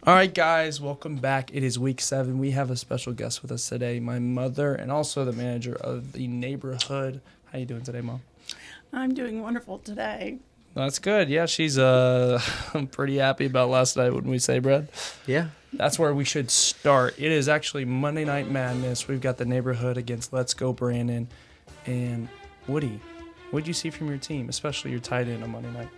All right, guys, welcome back. It is week 7. We have a special guest with us today, my mother, and also the manager of the neighborhood. How you doing today, Mom? I'm doing wonderful today. That's good. Yeah, she's pretty happy about last night, wouldn't we say, Brad? Yeah. That's where we should start. It is actually Monday Night Madness. We've got the neighborhood against Let's Go Brandon. And Woody, what did you see from your team, especially your tight end on Monday night?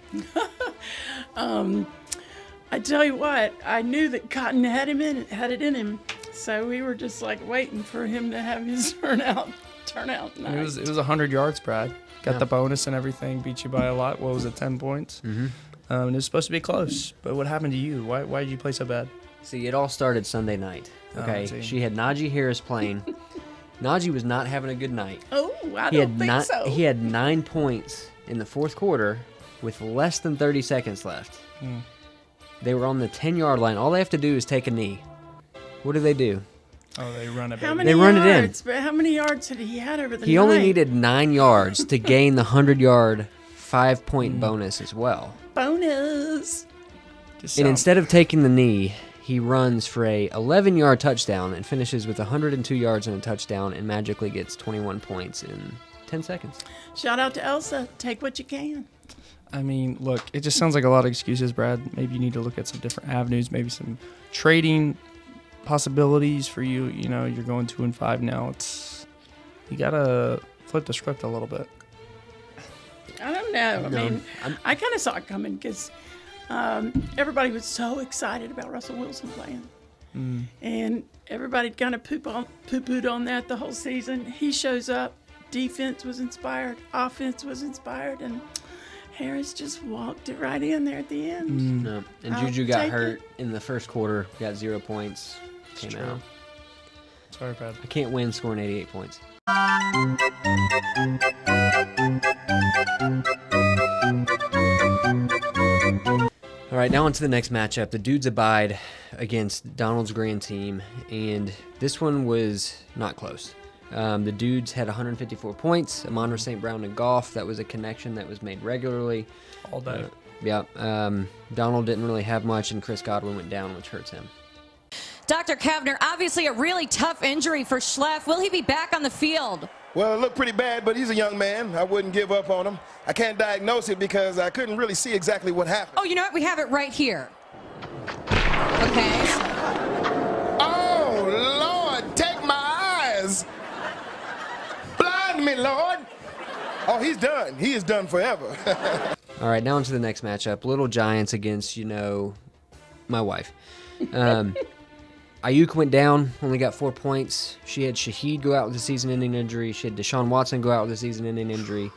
I tell you what, I knew that Cotton had it in him, so we were just like waiting for him to have his turnout night. It was 100 yards, Brad. Got the bonus and everything. Beat you by a lot. What was it, 10 points? Mm-hmm. And it was supposed to be close. But what happened to you? Why did you play so bad? See, it all started Sunday night. Okay, she had Najee Harris playing. Najee was not having a good night. Oh, I don't think so. He had 9 points in the fourth quarter with less than 30 seconds left. They were on the 10-yard line. All they have to do is take a knee. What do? Oh, they run it. How many run yards? But how many yards had he had over the night? He only needed 9 yards to gain the 100-yard 5-point bonus as well. Bonus. And instead of taking the knee, he runs for a 11-yard touchdown and finishes with 102 yards and a touchdown and magically gets 21 points in 10 seconds. Shout out to Elsa. Take what you can. I mean, look, it just sounds like a lot of excuses, Brad. Maybe you need to look at some different avenues, maybe some trading possibilities for you. You know, you're going 2-5 now. You gotta flip the script a little bit. I don't know. I mean, I kind of saw it coming because everybody was so excited about Russell Wilson playing. And everybody kind of poo-pooed on that the whole season. He shows up. Defense was inspired. Offense was inspired. And Harris just walked it right in there at the end. No. And Juju got hurt in the first quarter, got 0 points, came out. Sorry, Brad. I can't win scoring 88 points. All right, now on to the next matchup. The Dudes Abide against Donald's Grand Team, and this one was not close. The Dudes had 154 points. Amon St. Brown and Goff. That was a connection that was made regularly. All day. Donald didn't really have much, and Chris Godwin went down, which hurts him. Dr. Kavner, obviously a really tough injury for Schleff. Will he be back on the field? Well, it looked pretty bad, but he's a young man. I wouldn't give up on him. I can't diagnose it because I couldn't really see exactly what happened. Oh, you know what? We have it right here. Okay. Oh, Lord, take my eyes. Blind me, Lord. Oh, he's done. He is done forever. All right, now on to the next matchup. Little Giants against, my wife. Ayuk went down, only got 4 points. She had Shaheed go out with a season-ending injury. She had Deshaun Watson go out with a season-ending injury.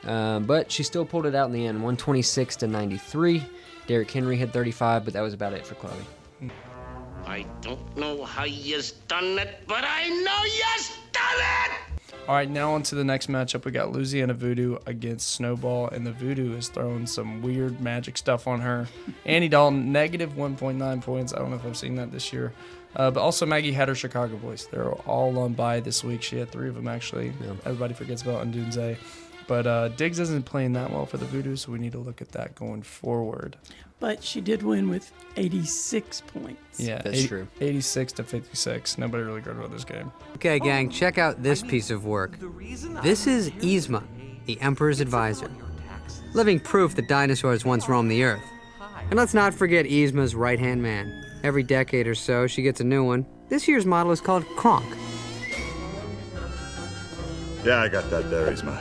But she still pulled it out in the end, 126-93. Derrick Henry had 35, but that was about it for Chloe. I don't know how you's done it, but I know you's done it! All right, now on to the next matchup. We got Louisiana Voodoo against Snowball, and the Voodoo is throwing some weird magic stuff on her. Annie Dalton, negative 1.9 points. I don't know if I've seen that this year. But also Maggie had her Chicago boys. They're all on bye this week. She had 3 of them, actually. Yeah. Everybody forgets about Ndunze. But Diggs isn't playing that well for the Voodoo, so we need to look at that going forward. But she did win with 86 points. Yeah, that's true. 86-56. Nobody really cared about this game. Okay, gang, check out this piece of work. This is Yzma, the Emperor's advisor. Living proof that dinosaurs once roamed the earth. And let's not forget Yzma's right-hand man. Every decade or so, she gets a new one. This year's model is called Kronk. Yeah, I got that there, Yzma.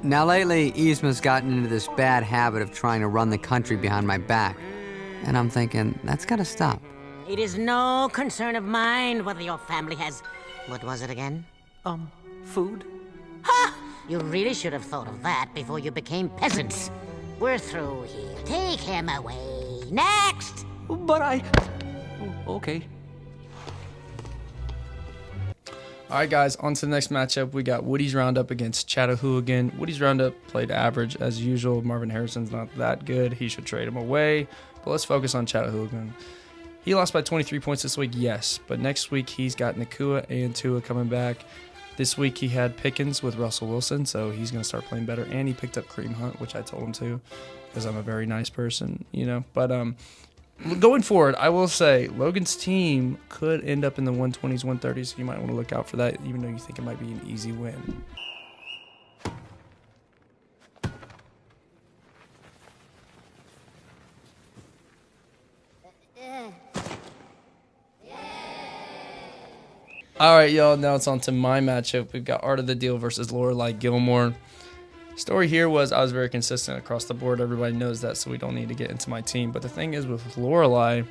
Now lately, Yzma's gotten into this bad habit of trying to run the country behind my back. And I'm thinking, that's gotta stop. It is no concern of mine whether your family has... What was it again? Food? Ha! You really should have thought of that before you became peasants. We're through here. Take him away. Next! But I... Okay. All right, guys, on to the next matchup. We got Woody's Roundup against Chattahoochee. Woody's Roundup played average as usual. Marvin Harrison's not that good. He should trade him away. But let's focus on Chattahoochee. He lost by 23 points this week, yes. But next week, he's got Nakua and Tua coming back. This week, he had Pickens with Russell Wilson, so he's going to start playing better. And he picked up Kareem Hunt, which I told him to. because I'm a very nice person, But going forward, I will say Logan's team could end up in the 120s, 130s. So you might want to look out for that, even though you think it might be an easy win. All right, y'all. Now it's on to my matchup. We've got Art of the Deal versus Lorelai Gilmore. Story here was I was very consistent across the board. Everybody knows that, so we don't need to get into my team. But the thing is with Lorelai,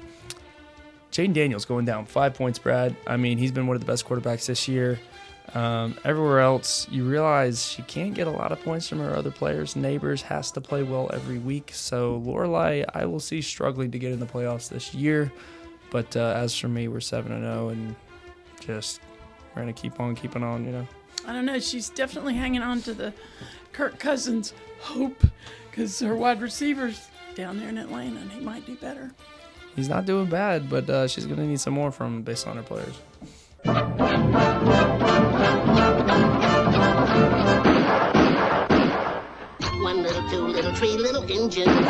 Jaden Daniels going down 5 points, Brad. I mean, he's been one of the best quarterbacks this year. Everywhere else, you realize she can't get a lot of points from her other players. Neighbors has to play well every week. So Lorelai, I will see struggling to get in the playoffs this year. But as for me, we're 7-0 and just we're going to keep on keeping on, I don't know. She's definitely hanging on to the Kirk Cousins hope because her wide receiver's down there in Atlanta and he might do better. He's not doing bad, but she's going to need some more from based on her players. One little, two little, three little engines.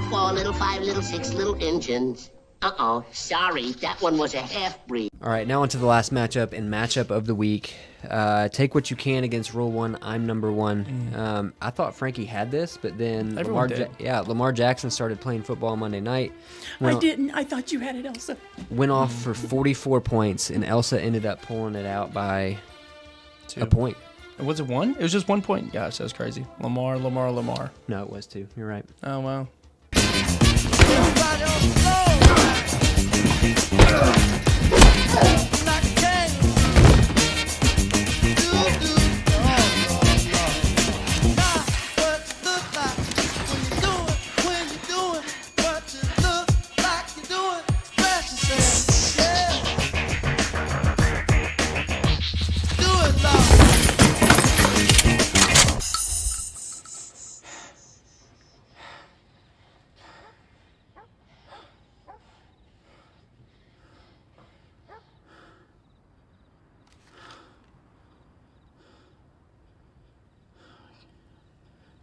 4 little, 5 little, 6 little engines. Uh-oh, sorry, that one was a half-breed. All right, now on to the last matchup and matchup of the week. Take what you can against Rule 1. I'm number 1. I thought Frankie had this, but then Lamar Jackson started playing football Monday night. I didn't. I thought you had it, Elsa. Went off for 44 points, and Elsa ended up pulling it out by 2. A point. Was it 1? It was just 1 point. Gosh, that's crazy. Lamar. No, it was 2. You're right. Oh, wow.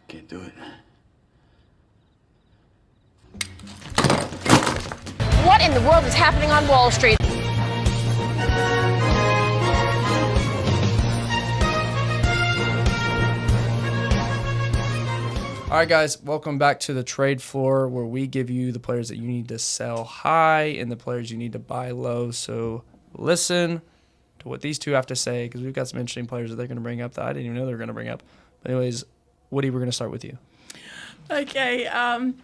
Can't do it. What in the world is happening on Wall Street? All right, guys, welcome back to the trade floor where we give you the players that you need to sell high and the players you need to buy low. So listen to what these two have to say because we've got some interesting players that they're going to bring up that I didn't even know they were going to bring up. But anyways, Woody, we're going to start with you. Okay, I'll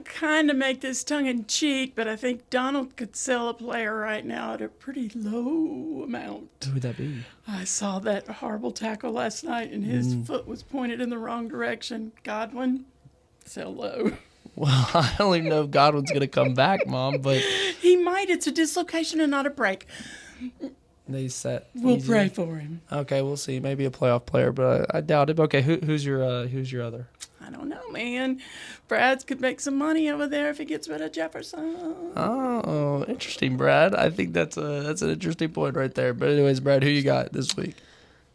kind of make this tongue-in-cheek, but I think Donald could sell a player right now at a pretty low amount. Who would that be? I saw that horrible tackle last night, and his foot was pointed in the wrong direction. Godwin, sell low. Well, I don't even know if Godwin's going to come back, Mom, but... He might. It's a dislocation and not a break. They set. We'll pray for him. Okay, we'll see. Maybe a playoff player, but I doubt it. Okay, who's your other? I don't know, man. Brad's could make some money over there if he gets rid of Jefferson. Oh, interesting, Brad. I think that's an interesting point right there. But anyways, Brad, who you got this week?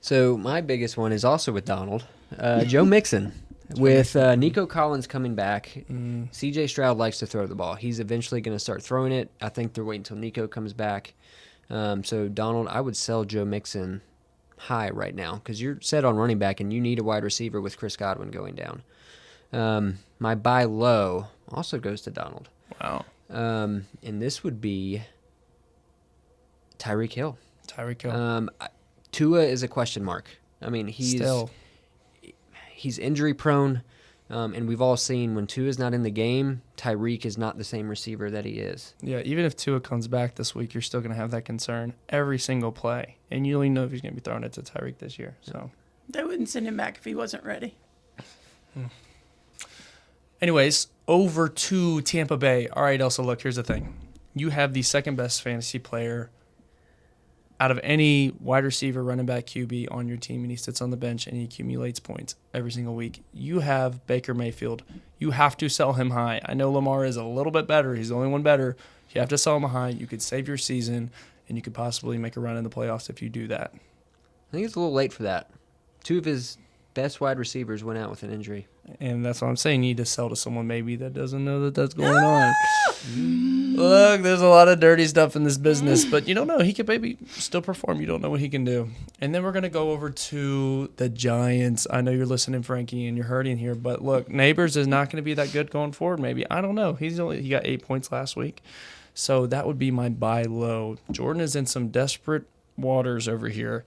So my biggest one is also with Donald, Joe Mixon. With Nico Collins coming back, C.J. Stroud likes to throw the ball. He's eventually going to start throwing it. I think they're waiting until Nico comes back. So, Donald, I would sell Joe Mixon high right now because you're set on running back and you need a wide receiver with Chris Godwin going down. My buy low also goes to Donald. Wow. And this would be Tyreek Hill. Tua is a question mark. I mean, he's injury prone, and we've all seen when Tua is not in the game, Tyreek is not the same receiver that he is. Yeah, even if Tua comes back this week, you're still going to have that concern every single play, and you don't even know if he's going to be throwing it to Tyreek this year. So they wouldn't send him back if he wasn't ready. Anyways, over to Tampa Bay. All right, Elsa, look, here's the thing. You have the second best fantasy player out of any wide receiver, running back, QB on your team, and he sits on the bench and he accumulates points every single week. You have Baker Mayfield. You have to sell him high. I know Lamar is a little bit better. He's the only one better. You have to sell him high. You could save your season, and you could possibly make a run in the playoffs if you do that. I think it's a little late for that. Two of his best wide receivers went out with an injury. And that's what I'm saying. You need to sell to someone maybe that doesn't know that that's going on. Look, there's a lot of dirty stuff in this business, but you don't know. He could maybe still perform. You don't know what he can do. And then we're going to go over to the Giants. I know you're listening, Frankie, and you're hurting here, but look, Neighbors is not going to be that good going forward maybe. I don't know. He got 8 points last week. So that would be my buy low. Jordan is in some desperate waters over here,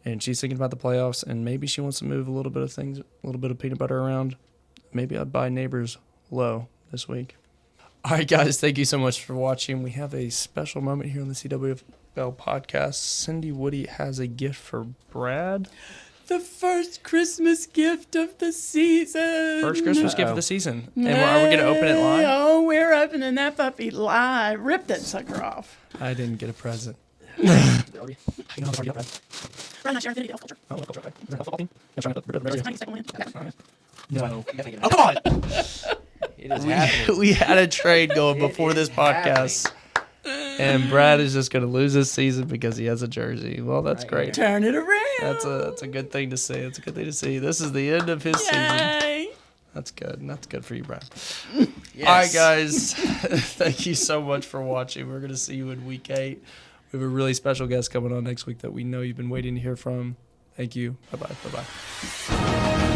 and she's thinking about the playoffs, and maybe she wants to move a little bit of things, a little bit of peanut butter around. Maybe I'd buy Neighbors low this week. All right, guys, thank you so much for watching. We have a special moment here on the CWFL podcast. Cindy Woody has a gift for Brad. The first Christmas gift of the season. First Christmas gift of the season. And are we going to open it live? Oh, we're opening that puppy live. Rip that sucker off. I didn't get a present. Brad, not sure if any elf culture. Oh, culture, okay. Is that a football team? I'm trying to put it Tiny second win. No. Oh, come on! It is happening. We had a trade going before this podcast. And Brad is just going to lose this season because he has a jersey. Well, that's great. Turn it around. That's a good thing to see. It's a good thing to see. This is the end of his season. Yay. That's good. That's good for you, Brad. Yes. All right, guys. Thank you so much for watching. We're going to see you in week 8. We have a really special guest coming on next week that we know you've been waiting to hear from. Thank you. Bye-bye. Bye-bye.